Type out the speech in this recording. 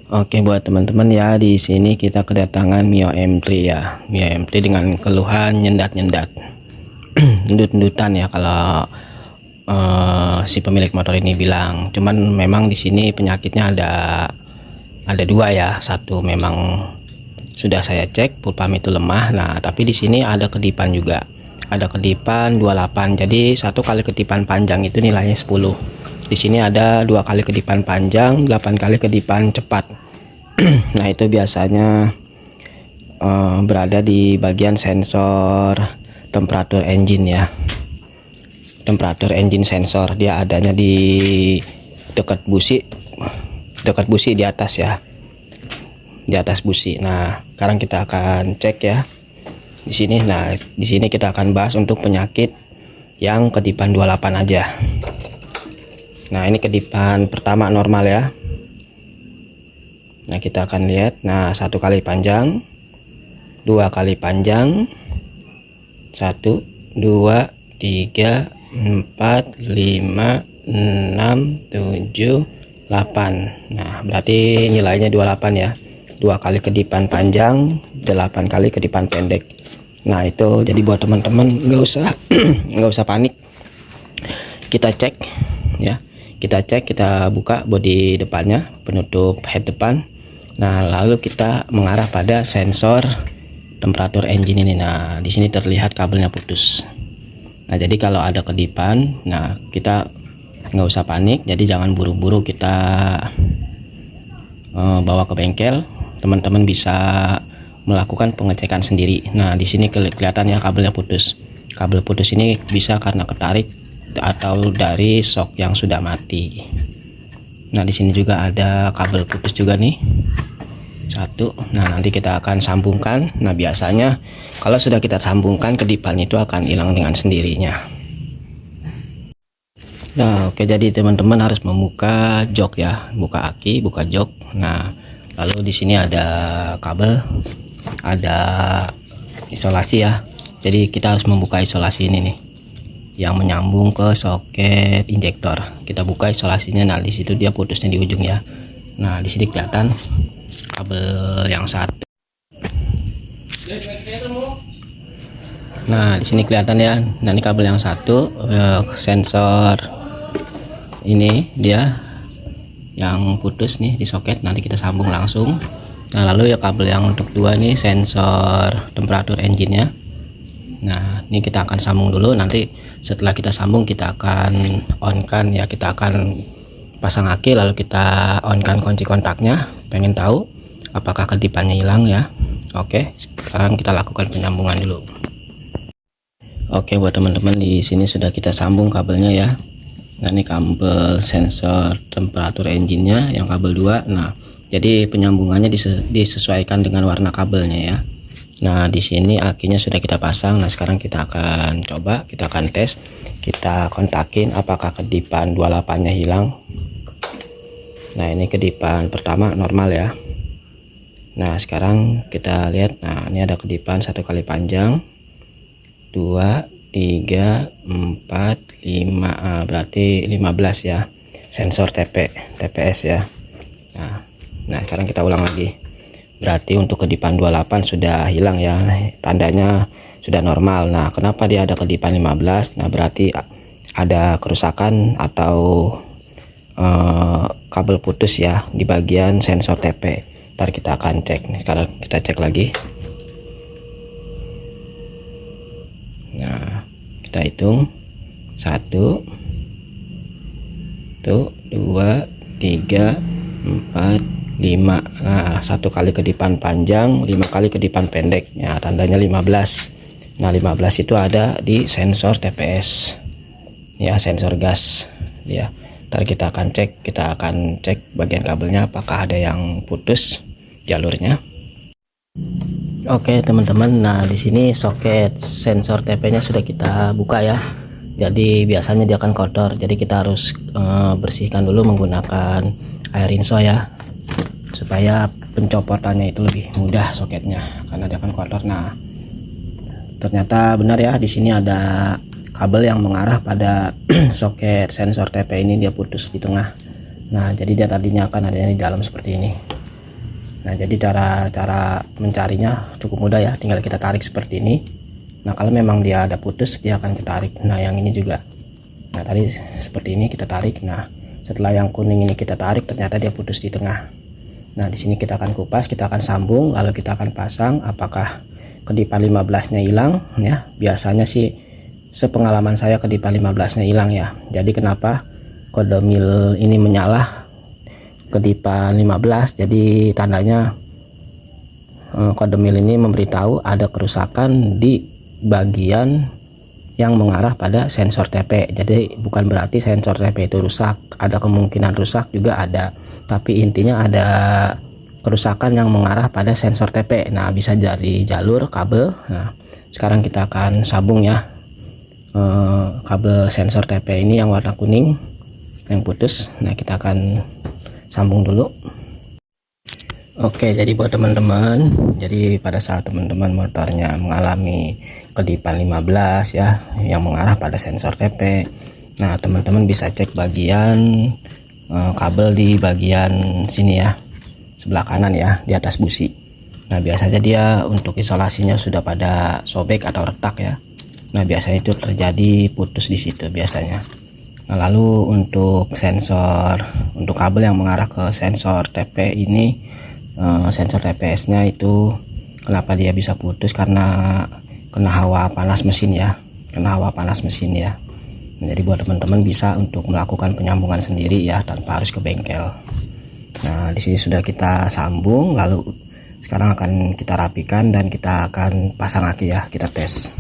Oke, buat teman-teman ya, di sini kita kedatangan Mio M3 ya. Mio M3 dengan keluhan nyendat-nyendat, ndut-ndutan ya kalau si pemilik motor ini bilang. Cuman memang di sini penyakitnya ada dua ya. Satu memang sudah saya cek pulpam itu lemah. Nah, tapi di sini ada kedipan juga. Ada kedipan 28. Jadi satu kali kedipan panjang itu nilainya 10. Di sini ada 2 kali kedipan panjang, 8 kali kedipan cepat. Nah, itu biasanya berada di bagian sensor temperatur engine ya. Temperatur engine sensor, dia adanya di dekat busi di atas ya. Di atas busi. Nah, sekarang kita akan cek ya. Di sini. Nah, di sini kita akan bahas untuk penyakit yang kedipan 28 aja. Nah, ini kedipan pertama normal ya. Nah, kita akan lihat. Nah, 1 kali panjang, 2 kali panjang, 1 2 3 4 5 6 7 8. Nah, berarti nilainya 28 ya. 2 kali kedipan panjang, 8 kali kedipan pendek. Nah, itu jadi buat teman-teman nggak usah panik. Kita cek ya. Kita cek, kita buka bodi depannya, penutup head depan. Nah, lalu kita mengarah pada sensor temperatur engine ini. Nah, di sini terlihat kabelnya putus. Nah, jadi kalau ada kedipan, nah kita nggak usah panik. Jadi jangan buru-buru kita bawa ke bengkel. Teman-teman bisa melakukan pengecekan sendiri. Nah, di sini kelihatan ya kabelnya putus. Kabel putus ini bisa karena ketarik atau dari shock yang sudah mati. Nah, di sini juga ada kabel putus juga nih. 1. Nah, nanti kita akan sambungkan. Nah, biasanya kalau sudah kita sambungkan, kedipan itu akan hilang dengan sendirinya. Nah, oke, jadi teman-teman harus membuka jok ya, buka aki, buka jok. Nah, lalu di sini ada kabel, ada isolasi ya. Jadi kita harus membuka isolasi ini nih, yang menyambung ke soket injektor. Kita buka isolasinya. Nah, di situ dia putusnya di ujung ya. Nah, di sini kelihatan kabel yang satu. Nah, di sini kelihatan ya. Nah, ini kabel yang satu, sensor ini dia yang putus nih di soket. Nanti kita sambung langsung. Nah, lalu ya kabel yang untuk 2 nih sensor temperatur engine-nya. Nah, ini kita akan sambung dulu. Nanti setelah kita sambung, kita akan on kan ya. Kita akan pasang aki, lalu kita on kan kunci kontaknya. Pengen tahu apakah kedipannya hilang ya. Oke, sekarang kita lakukan penyambungan dulu. Oke, buat teman-teman, di sini sudah kita sambung kabelnya ya. Nah, ini kabel sensor temperatur engine-nya yang kabel 2. Nah, jadi penyambungannya disesuaikan dengan warna kabelnya ya. Nah, di sini akinya sudah kita pasang. Nah, sekarang kita akan coba, kita akan tes, kita kontakin apakah kedipan 28-nya hilang. Nah, ini kedipan pertama normal ya. Nah, sekarang kita lihat. Nah, ini ada kedipan 1 kali panjang, 2 3 4 5, berarti 15 ya, sensor TPS ya. Nah, sekarang kita ulang lagi. Berarti untuk kedipan 28 sudah hilang ya, tandanya sudah normal. Nah, kenapa dia ada kedipan 15? Nah, berarti ada kerusakan atau kabel putus ya di bagian sensor TP. Ntar kita akan cek nih, kalau kita cek lagi. Nah, kita hitung 1 2 3 4 5. Nah, 1 kali kedipan panjang, 5 kali kedipan pendek ya, tandanya 15. Nah, 15 itu ada di sensor TPS ya, sensor gas ya. Ntar kita akan cek bagian kabelnya apakah ada yang putus jalurnya. Oke, teman-teman, nah di sini soket sensor TP nya sudah kita buka ya. Jadi biasanya dia akan kotor, jadi kita harus bersihkan dulu menggunakan air rinso ya, supaya pencopotannya itu lebih mudah soketnya karena dia akan kotor. Nah, ternyata benar ya, di sini ada kabel yang mengarah pada soket sensor TP ini, dia putus di tengah. Nah, jadi dia tadinya akan adanya di dalam seperti ini. Nah, jadi cara mencarinya cukup mudah ya, tinggal kita tarik seperti ini. Nah, kalau memang dia ada putus, dia akan ketarik. Nah, yang ini juga. Nah, tadi seperti ini kita tarik. Nah, setelah yang kuning ini kita tarik, ternyata dia putus di tengah. Nah, di sini kita akan kupas, kita akan sambung, lalu kita akan pasang apakah kedipan 15-nya hilang ya. Biasanya sih sepengalaman saya kedipan 15-nya hilang ya. Jadi kenapa kode mil ini menyala kedipan 15? Jadi tandanya kode mil ini memberitahu ada kerusakan di bagian yang mengarah pada sensor TP. Jadi bukan berarti sensor TP itu rusak, ada kemungkinan rusak juga ada, tapi intinya ada kerusakan yang mengarah pada sensor TP. Nah, bisa dari jalur kabel. Nah, sekarang kita akan sambung ya kabel sensor TP ini yang warna kuning yang putus. Nah, kita akan sambung dulu. Oke, jadi buat teman-teman, jadi pada saat teman-teman motornya mengalami kedipan 15 ya yang mengarah pada sensor TP, nah teman-teman bisa cek bagian kabel di bagian sini ya, sebelah kanan ya, di atas busi. Nah, biasanya dia untuk isolasinya sudah pada sobek atau retak ya. Nah, biasanya itu terjadi putus di situ biasanya. Nah, lalu untuk sensor, untuk kabel yang mengarah ke sensor TP ini, sensor TPS nya itu kenapa dia bisa putus, karena kena hawa panas mesin ya, kena hawa panas mesin ya. Nah, jadi buat teman-teman bisa untuk melakukan penyambungan sendiri ya, tanpa harus ke bengkel. Nah, di sini sudah kita sambung, lalu sekarang akan kita rapikan dan kita akan pasang aki ya, kita tes.